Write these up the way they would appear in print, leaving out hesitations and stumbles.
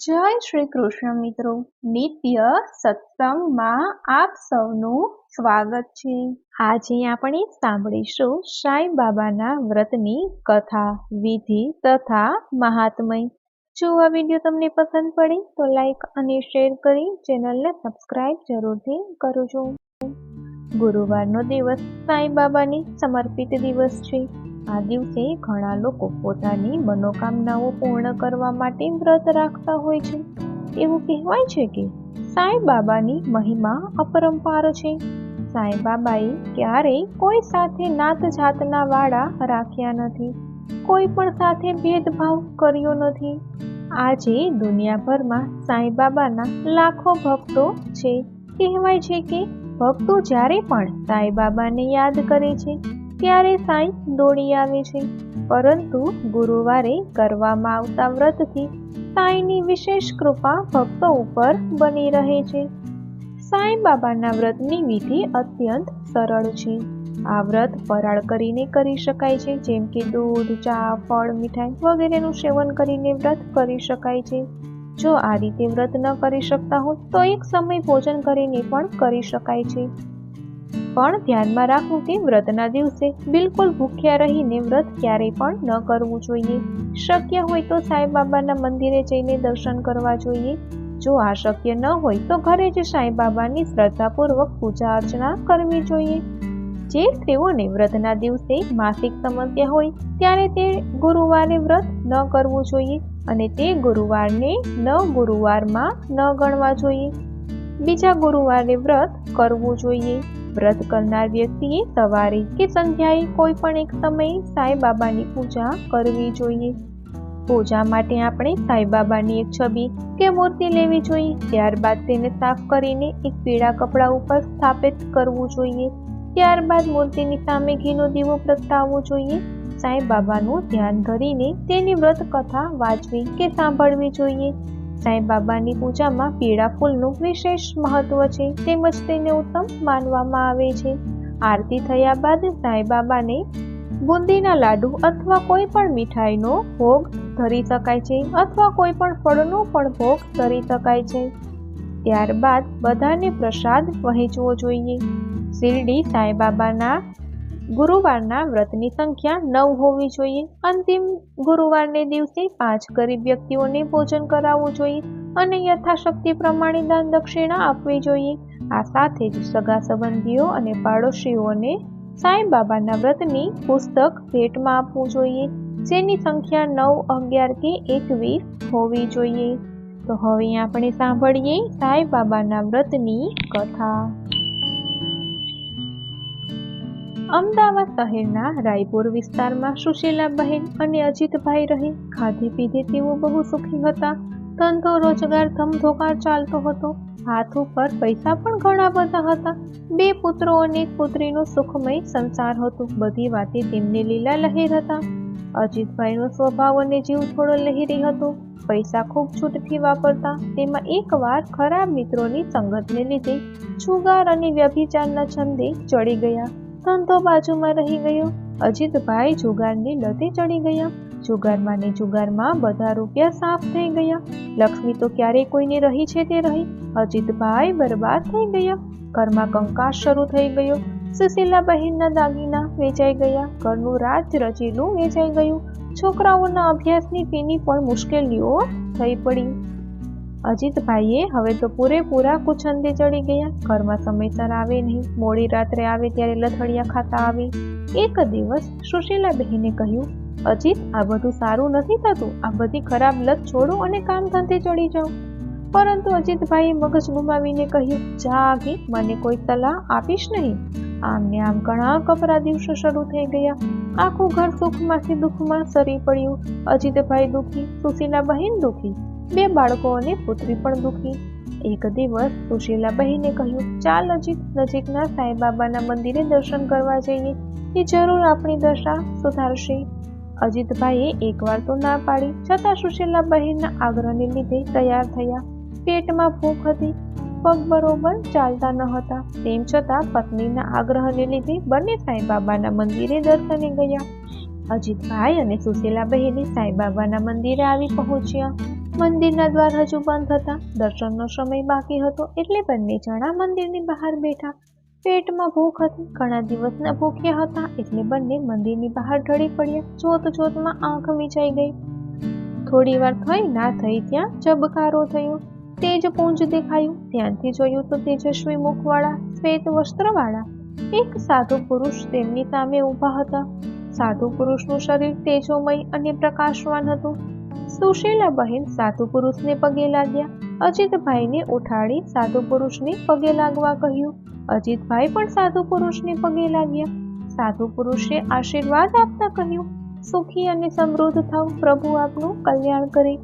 જય શ્રી કૃષ્ણ મિત્રો, નિત્ય સત્સંગમાં આપ સૌનું સ્વાગત છે। આજે આપણે સાંભળીશું સાંઈ બાબાના વ્રતની કથા, વિધિ તથા મહાત્મય। જો આ વિડીયો તમને પસંદ પડે તો લાઈક અને શેર કરી ચેનલને સબસ્ક્રાઇબ જરૂરથી કરજો। ગુરુવારનો દિવસ સાંઈ બાબાને સમર્પિત દિવસ છે। આ દિવસે ઘણા લોકો પોતાની મનોકામનાઓ પૂર્ણ કરવા માટે વ્રત રાખતા હોય છે। એવું કહેવાય છે કે સાંઈ બાબાની મહિમા અપરંપાર છે। સાંઈ બાબાએ ક્યારેય કોઈ સાથે નાત જાતના વાડા રાખ્યા નથી, કોઈ પણ સાથે ભેદભાવ કર્યો નથી। આજે દુનિયાભરમાં સાંઈ બાબાના લાખો ભક્તો છે। કહેવાય છે કે ભક્તો જ્યારે પણ સાંઈ બાબાને યાદ કરે છે ત્યારે સાંઈ દોડી આવે છે। પરંતુ ગુરુવારે કરવામાં આવતા વ્રતથી સાંઈની વિશેષ કૃપા ભક્તો ઉપર બની રહે છે। સાંઈ બાબાના વ્રતની વિધિ અત્યંત સરળ છે। આ વ્રત ફરાળ કરીને કરી શકાય છે, જેમ કે દૂધ, ચા, ફળ, મીઠાઈ વગેરેનું સેવન કરીને વ્રત કરી શકાય છે। જો આ રીતે વ્રત ન કરી શકતા હોય તો એક સમય ભોજન કરીને પણ કરી શકાય છે। પણ ધ્યાનમાં રાખવું કે વ્રતના દિવસે બિલકુલ ભૂખ્યા રહીને વ્રત ક્યારેય પણ ન કરવું જોઈએ। શક્ય હોય તો સાંઈ બાબાના મંદિરે જઈને દર્શન કરવા જોઈએ। જો આ શક્ય ન હોય તો ઘરે જ સાંઈ બાબાની શ્રદ્ધાપૂર્વક પૂજા અર્ચના કરવી જોઈએ। જે સ્ત્રીઓને વ્રતના દિવસે માસિક સમસ્યા હોય ત્યારે તે ગુરુવારે વ્રત ન કરવું જોઈએ અને તે ગુરુવારને ગુરુવારમાં ન ગણવા જોઈએ। બીજા ગુરુવારે વ્રત કરવું જોઈએ। વ્રત કરનાર વ્યક્તિએ સવારે કે સંધ્યાએ કોઈ પણ એક સમયે સાંઈ બાબાની પૂજા કરવી જોઈએ। પૂજા માટે આપણે સાંઈ બાબાની એક છબી કે મૂર્તિ લેવી જોઈએ। ત્યારબાદ તેને સાફ કરીને એક પીળા કપડા ઉપર સ્થાપિત કરવું જોઈએ। ત્યારબાદ મૂર્તિની સામે ઘીનો દીવો પ્રગટાવવો જોઈએ। સાંઈ બાબાનું ધ્યાન ધરીને તેની વ્રત કથા વાંચવી કે સાંભળવી જોઈએ। સાંઈ બાબાની પૂજામાં પીળા ફૂલનું વિશેષ મહત્વ છે, તેમજ તેને ઉત્તમ માનવામાં આવે છે। આરતી થયા બાદ સાંઈ બાબાને બુંદીના લાડુ અથવા કોઈ પણ મીઠાઈનો ભોગ ધરી શકાય છે અથવા કોઈ પણ ફળનો પણ ભોગ ધરી શકાય છે। ત્યારબાદ બધાને પ્રસાદ વહેંચવો જોઈએ। શિરડી સાંઈ બાબાના ગુરુવારના વ્રતની સંખ્યા 9 હોવી જોઈએ। અંતિમ ગુરુવારને દિવસે 5 ગરીબ વ્યક્તિઓને ભોજન કરાવવું જોઈએ અને યથાશક્તિ પ્રમાણે દાન દક્ષિણા આપવી જોઈએ। આ સાથે જ સગા સંબંધીઓ અને પાડોશીઓને સાંઈ બાબાના વ્રતની પુસ્તક ભેટમાં આપવું જોઈએ, જેની સંખ્યા 9, 11 કે 21 હોવી જોઈએ। તો હવે આપણે સાંભળીએ સાંઈ બાબાના વ્રતની કથા। અમદાવાદ શહેરના રાયપુર વિસ્તારમાં સુશીલાબહેન અને અજીતભાઈ રહે। ખાધે પીધે તેઓ બહુ સુખી હતા। ધંધો રોજગાર ધમધોકાર ચાલતો હતો। હાથ ઉપર પૈસા પણ ઘણા બધા હતા। 2 પુત્રો અને 1 પુત્રીનો સુખમય સંસાર હતો। બધી વાતે તેમને લીલા લહેર હતા। અજીતભાઈનો સ્વભાવ અને જીવ થોડો લહેરી હતો। પૈસા ખૂબ છૂટથી વાપરતા। તેમાં એકવાર ખરાબ મિત્રોની સંગતને લીધે જુગાર અને વ્યભિચારના છંદે ચડી ગયા। ધંધો બાજુમાં રહી ગયો। અજીતભાઈ જુગારની લતે ચડી ગયા। જુગારમાં ને જુગારમાં બધા રૂપિયા સાફ થઈ ગયા। લક્ષ્મી તો ક્યારેય કોઈની રહી છે તે રહી। અજીતભાઈ બરબાદ થઈ ગયા। ઘરમાં કંકાસ શરૂ થઈ ગયો। સુશીલા બહેનના દાગીના વેચાઈ ગયા। ઘરનું રાજ રચીલું વેચાઈ ગયું। છોકરાઓના અભ્યાસની ફીની પણ મુશ્કેલીઓ થઈ પડી। અજીતભાઈએ હવે તો પૂરેપૂરા કુછંદે ચડી ગયા। ઘરમાં સમયસર આવે નહીં, મોડી રાત્રે આવે ત્યારે લથડિયા ખાતા આવે। એક દિવસ સુશીલા બહેને કહ્યું, અજીત, આ બધું સારું નથી થતું। આ બધી ખરાબ લત છોડો અને કામ ધંધે ચડી જાઓ। પરંતુ અજીતભાઈએ મગજ ગુમાવીને કહ્યું, જા આગે, મને કોઈ સલાહ આપીશ નહીં। આમ ને આમ ઘણા કપરા દિવસો શરૂ થઈ ગયા। આખું ઘર સુખમાંથી દુઃખમાં સરી પડ્યું। અજીતભાઈ દુઃખી, સુશીલા બહેન દુઃખી, 2 બાળકો અને પુત્રી પણ દુઃખી। એક દિવસ સુશીલા બહેને કહ્યું, ચાલ અજીત, નજીકના સાંઈ બાબાના મંદિરે દર્શન કરવા જઈએ। એ જરૂર આપણી દશા સુધારશે। અજીતભાઈએ એકવાર તો ના પાડી, છતાં સુશીલા બહેનના આગ્રહને લીધે તૈયાર થયા। પેટમાં ભૂખ હતી, પગ બરોબર ચાલતા ન હતા, તેમ છતાં પત્નીના આગ્રહને લીધે બંને સાંઈ બાબાના મંદિરે દર્શને ગયા। અજીતભાઈ અને સુશીલા બહેને સાંઈ બાબાના મંદિરે આવી પહોંચ્યા। મંદિરના દ્વાર હજુ બંધ હતા. દર્શનનો સમય બાકી હતો એટલે બંને જણા મંદિરની બહાર બેઠા. પેટમાં ભૂખ હતી. ઘણા દિવસના ભૂખ્યા હતા એટલે બંને મંદિરની બહાર ઢળી પડ્યા. જોત જોતમાં આંખ મીચાઈ ગઈ. થોડી વાર થઈ ના થઈ ત્યાં ઝબકારો થયો. તેજપુંજ દેખાયું. ધ્યાનથી જોયું તો તેજસ્વી મુખવાળા, શ્વેત વસ્ત્રવાળા એક સાધુ પુરુષ તેમની સામે ઊભા હતા. સાધુ પુરુષનું શરીર તેજોમય અને પ્રકાશવાન હતું. સુશીલા બહેન સાધુ પુરુષને પગે લાગ્યા. અજીતભાઈને ઉઠાડી સાધુ પુરુષને પગે લાગવા કહ્યું. અજીતભાઈ પણ સાધુ પુરુષને પગે લાગ્યા. સાધુ પુરુષે આશીર્વાદ આપતા કહ્યું, સુખી અને સમૃદ્ધ થાવ, પ્રભુ આપનું કલ્યાણ કરે.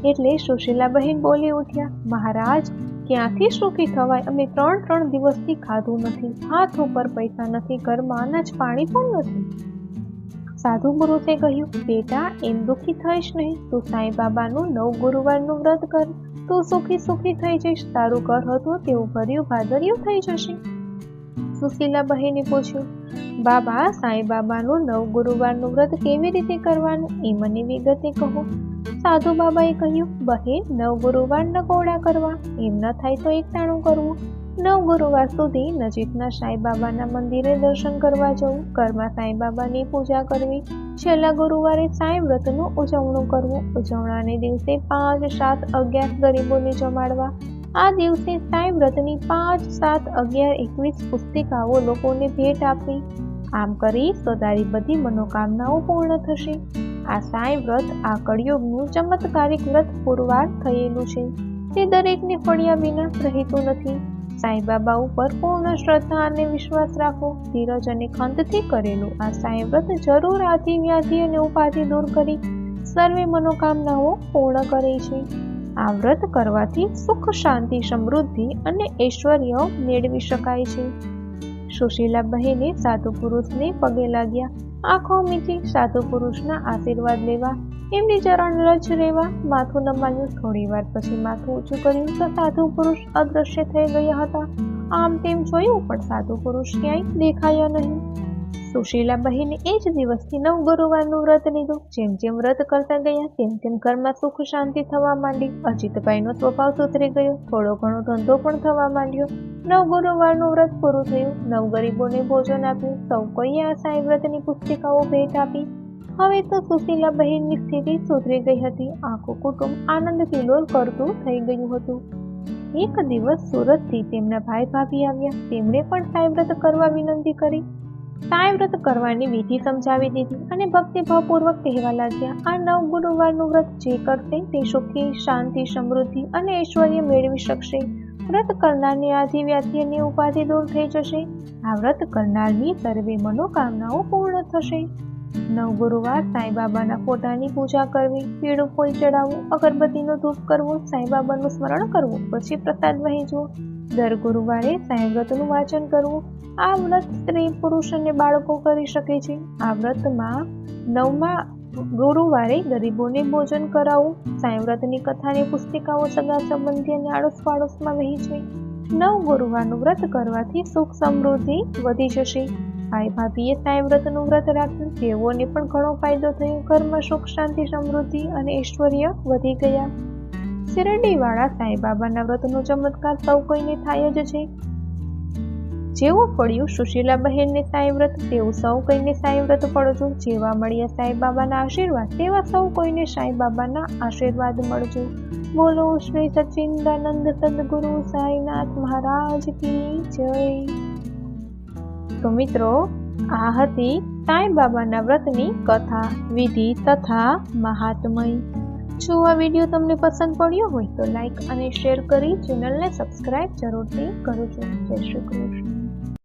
એટલે સુશીલા બહેન બોલી ઉઠ્યા, મહારાજ, ક્યાંથી સુખી થવાય? અમે 3 દિવસથી ખાધું નથી, હાથ ઉપર પૈસા નથી, ઘરમાં અનાજ પાણી પણ નથી. સાધુ પુરુષે કહ્યું, બેટા, એમ દુઃખી થઈશ નહીં. તું સાંઈ બાબાનું 9 ગુરુવારનું વ્રત કર. તું સુખી થઈ જઈશ. તારું ઘર હતું તેવું ભર્યું ભાદર્યું થઈ જશે. સુશીલા બહેને પૂછ્યું, બાબા, સાંઈ બાબાનું 9 ગુરુવારનું વ્રત કેવી રીતે કરવાનું એ મને વિગતે કહો. સાધુ બાબાએ કહ્યું, બહેન, 9 ગુરુવાર નકોડા કરવા. એમ ન થાય તો એકટાણું કરવું. 9 ગુરુવાર સુધી નજીકના સાંઈ બાબાના મંદિરે દર્શન કરવા જવું. ઘરમાં સાંઈ બાબાની પૂજા કરવી. છેલ્લા ગુરુવારે સાંઈ વ્રતનું ઉજવણું કરવું. ઉજવણાને દિવસે 5, 7, 11 ગરીબોને જમાડવા. આ દિવસે સાંઈ વ્રતની 5, 7, 11, 21 પુસ્તિકાઓ લોકોને ભેટ આપવી. આમ કરી તો તારી બધી મનોકામનાઓ પૂર્ણ થશે. આ સાંઈ વ્રત આ કળિયુગનું ચમત્કારિક વ્રત પુરવાર થયેલું છે. તે દરેકને ફળ્યા વિના રહેતું નથી. સાંઈ બાબા ઉપર પૂર્ણ શ્રદ્ધા અને વિશ્વાસ રાખો. ધીરજ અને ખંતથી કરેલું આ સાંઈ વ્રત જરૂર આદિ વ્યાધિ અને ઉપાધિ દૂર કરી સર્વે મનોકામનાઓ પૂર્ણ કરે છે. આ વ્રત કરવાથી સુખ, શાંતિ, સમૃદ્ધિ અને ઐશ્વર્ય મેળવી શકાય છે. સુશીલા બહેને સાધુ પુરુષને પગે લાગ્યા. આંખો મીચી સાધુ પુરુષના આશીર્વાદ લેવા, એમની ચરણ રજ રહેવા માથું નમાયું. થોડી વાર પછી માથું ઊંચું કર્યું તો સાધુ પુરુષ અદૃશ્ય થઈ ગયા હતા. આમ તેમ જોયું પણ સાધુ પુરુષ ક્યાંય દેખાયા નહીં. સુશીલા બહેને એ જ દિવસથી 9 ગુરુવારનું વ્રત લીધું. જેમ જેમ વ્રત કરતા ગયા તેમ તેમ ઘરમાં સુખ શાંતિ થવા માંડી. અજીતભાઈનો સ્વભાવ સુધરી ગયો. થોડો ઘણો ધંધો પણ થવા માંડ્યો. 9 ગુરુવારનું વ્રત પૂરું થયું. 9 ગરીબોને ભોજન આપ્યું. સૌ કોઈએ આ સાંઈ વ્રતની પુસ્તિકાઓ ભેટ આપી. હવે તો સુશીલા બહેનની સ્થિતિ સુધરી ગઈ હતી. આખું કુટુંબ આનંદ કિલોલ કરતું થઈ ગયું હતું. એક દિવસ સુરતથી તેમના ભાઈ ભાભી આવ્યા. તેમણે પણ સાંઈ વ્રત કરવા વિનંતી કરી. સાંઈ વ્રત કરવાની વિધિ સમજાવી દીધી અને ભક્તિભાવપૂર્વક કહેવા લાગ્યા, આ 9 ગુરુવારનું વ્રત જે કરશે તે સુખી, શાંતિ, સમૃદ્ધિ અને ઐશ્વર્ય મેળવી શકશે. વ્રત કરનારની આદિ વ્યાધિ અને ઉપાધિ દૂર થઈ જશે. આ વ્રત કરનારની સર્વે મનોકામનાઓ પૂર્ણ થશે. 9 ગુરુવાર સાંઈ બાબાના ફોટાની પૂજા કરવી, પીળું ફૂલ ચડાવવું, અગરબત્તીનો ધૂપ કરવો, સાંઈ બાબાનું સ્મરણ કરવું, પછી પ્રસાદ વહેંચવો. દર ગુરુવારે સાંઈ વ્રતનું વાંચન કરવું. આ વ્રત સ્ત્રી, પુરુષ અને બાળકો કરી શકે છે. આ વ્રતમાં 9મા ગુરુવારે ગરીબોને ભોજન કરાવવું. સાંઈ વ્રતની કથાની પુસ્તિકાઓ સગા સંબંધી અને આડોશ પાડોશમાં વહેંચવી. 9 ગુરુવારનું વ્રત કરવાથી સુખ સમૃદ્ધિ વધી જશે. ભાઈ ભાભીએ સાંઈ વ્રતનું વ્રત રાખ્યું. તેઓને પણ ઘણો ફાયદો થયો. ઘરમાં સુખ, શાંતિ, સમૃદ્ધિ અને ઐશ્વર્ય વધી ગયા. શિરડીવાળા સાંઈ બાબાના વ્રતનો ચમત્કાર સૌ કોઈને થાય જ છે. જેવું પડ્યું સુશીલા બહેનને સાંઈ વ્રત, તેવું સૌ કોઈને સાંઈ વ્રત પડજો. જેવા મળ્યા સાંઈ બાબાના આશીર્વાદ, તેવા સૌ કોઈને સાંઈ બાબાના આશીર્વાદ મળજો. બોલો શ્રી સચ્ચિદાનંદ સદગુરુ સાંઈનાથ મહારાજ કી જય. તો મિત્રો, આ હતી સાંઈ બાબાના વ્રતની કથા, વિધિ તથા મહાત્મય. જો આ વિડીયો તમને પસંદ પડ્યો હોય તો લાઈક અને શેર કરી ચેનલને સબસ્ક્રાઇબ જરૂરથી કરજો. જય શ્રી કૃષ્ણ.